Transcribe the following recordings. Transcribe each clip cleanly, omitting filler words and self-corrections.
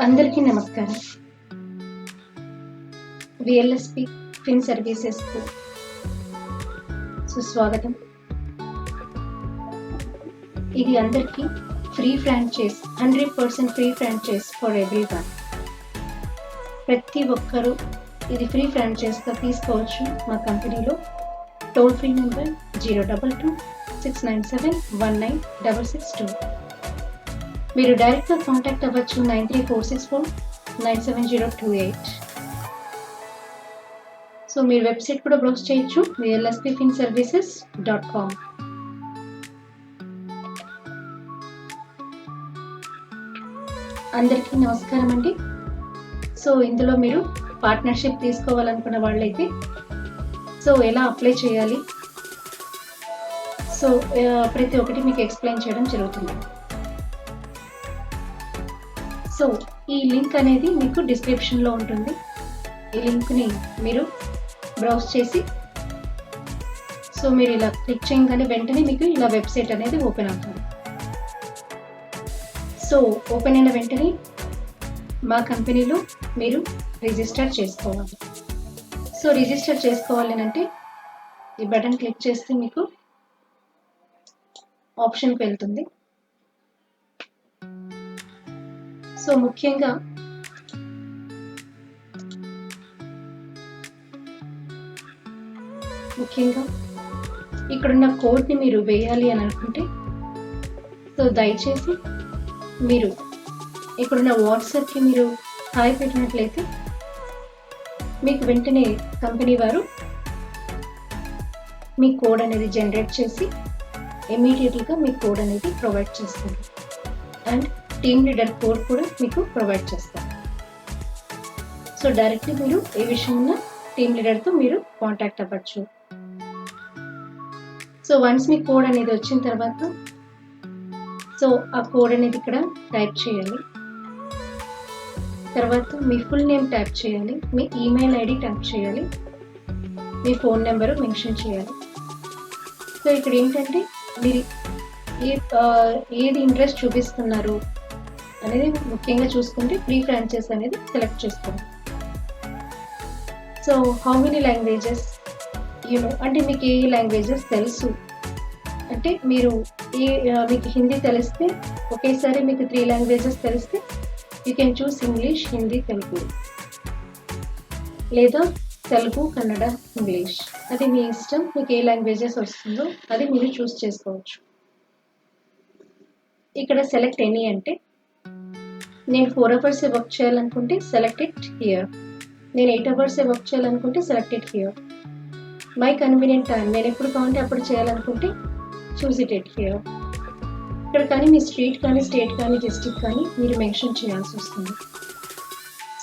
అందరికీ నమస్కారం. విఎల్ఎస్పి ఫిన్ సర్వీసెస్కు సుస్వాగతం. ఇది అందరికీ free franchise, 100% free franchise for everyone. ప్రతి ఒక్కరూ ఇది ఫ్రీ ఫ్రాంచైజ్గా తీసుకోవచ్చు. మా కంపెనీలో టోల్ ఫ్రీ నెంబర్ 022-697-19662. మీరు డైరెక్ట్గా కాంటాక్ట్ అవ్వచ్చు 9346497028. సో మీరు వెబ్సైట్ కూడా బ్రౌజ్ చేయొచ్చు, vlspfinservices.com. అందరికీ నమస్కారం అండి. సో ఇందులో మీరు పార్ట్నర్షిప్ తీసుకోవాలనుకున్న వాళ్ళైతే సో ఎలా అప్లై చేయాలి, సో ప్రతి ఒక్కటి మీకు ఎక్స్ప్లెయిన్ చేయడం జరుగుతుంది. సో ఈ లింక్ అనేది మీకు డిస్క్రిప్షన్లో ఉంటుంది. ఈ లింక్ని మీరు బ్రౌజ్ చేసి సో మీరు ఇలా క్లిక్ చేయగానే వెంటనే మీకు ఇలా వెబ్సైట్ అనేది ఓపెన్ అవుతుంది. సో ఓపెన్ అయిన వెంటనే మా కంపెనీలో మీరు రిజిస్టర్ చేసుకోవాలి. సో రిజిస్టర్ చేసుకోవాలి అంటే ఈ బటన్ క్లిక్ చేస్తే మీకు ఆప్షన్కి వెళ్తుంది. సో ముఖ్యంగా ఇక్కడున్న కోడ్ని మీరు వేయాలి అని అనుకుంటే సో దయచేసి మీరు ఇక్కడున్న వాట్సాప్కి మీరు హాయ్ పెట్టినట్లయితే మీకు వెంటనే కంపెనీ వారు మీ కోడ్ అనేది జనరేట్ చేసి ఇమీడియట్గా మీ కోడ్ అనేది ప్రొవైడ్ చేస్తారు. అండ్ టీమ్ లీడర్ కోడ్ కూడా మీకు ప్రొవైడ్ చేస్తారు. సో డైరెక్ట్లీ మీరు ఏ విషయం ఉన్న టీమ్ లీడర్తో మీరు కాంటాక్ట్ అవ్వచ్చు. సో వన్స్ మీ కోడ్ అనేది వచ్చిన తర్వాత సో ఆ కోడ్ అనేది ఇక్కడ టైప్ చేయాలి. తర్వాత మీ ఫుల్ నేమ్ టైప్ చేయాలి, మీ ఈమెయిల్ ఐడి టైప్ చేయాలి, మీ ఫోన్ నెంబరు మెన్షన్ చేయాలి. సో ఇక్కడ ఏంటంటే మీరు ఏది ఇంట్రెస్ట్ చూపిస్తున్నారు అనేది ముఖ్యంగా చూసుకుంటే ఫ్రీ ఫ్రాంచైజ్ అనేది సెలెక్ట్ చేసుకోండి. సో హౌ మెనీ లాంగ్వేజెస్ అంటే మీకు ఏ లాంగ్వేజెస్ తెలుసు అంటే మీకు హిందీ తెలిస్తే ఒకేసారి మీకు 3 లాంగ్వేజెస్ తెలిస్తే you can choose English, Hindi, Telugu, లేదా తెలుగు, కన్నడ, ఇంగ్లీష్. అది మీ ఇష్టం. మీకు ఏ లాంగ్వేజెస్ వస్తుందో అది మీరు చూస్ చేసుకోవచ్చు. ఇక్కడ సెలెక్ట్ ఎనీ అంటే నేను 4 hours వర్క్ చేయాలనుకుంటే సెలెక్ట్ ఇట్ హియర్, నేను 8 hours వర్క్ చేయాలనుకుంటే select it here. My convenient time, నేను ఎప్పుడు కావాలంటే అప్పుడు చేయాలనుకుంటే చూస్ ఇట్ హియర్. ఇక్కడ కానీ మీ స్ట్రీట్ కానీ, స్టేట్ కానీ, డిస్ట్రిక్ట్ కానీ మీరు మెన్షన్ చేయాల్సి వస్తుంది.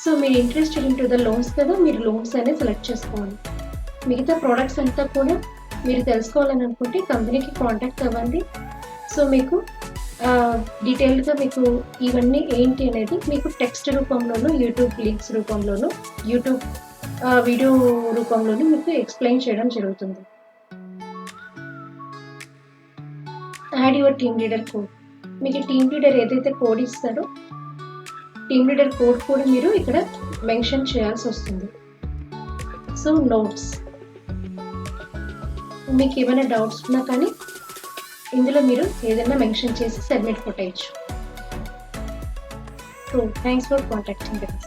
సో మీరు ఇంట్రెస్టెడ్ ఇంటూ ద లోన్స్ కదా, మీరు లోన్స్ అనేది సెలెక్ట్ చేసుకోవాలి. మిగతా ప్రోడక్ట్స్ అంతా కూడా మీరు తెలుసుకోవాలని అనుకుంటే కంపెనీకి కాంటాక్ట్ అవ్వండి. సో మీకు డీటెయిల్గా మీకు ఇవన్నీ ఏంటి అనేది మీకు టెక్స్ట్ రూపంలోనూ, యూట్యూబ్ లింక్స్ రూపంలోనూ, యూట్యూబ్ వీడియో రూపంలోనూ మీకు ఎక్స్ప్లెయిన్ చేయడం జరుగుతుంది. Add your team leader code. మీకు టీమ్ లీడర్ ఏదైతే కోడ్ ఇస్తారో టీమ్ లీడర్ కోడ్ కూడా మీరు ఇక్కడ మెన్షన్ చేయాల్సి వస్తుంది. సో నోట్స్, మీకు ఏమైనా డౌట్స్ ఉన్నా కానీ ఇందులో మీరు ఏదైనా మెన్షన్ చేసి సబ్మిట్ కొట్టేయచ్చు. So thanks for contacting with us.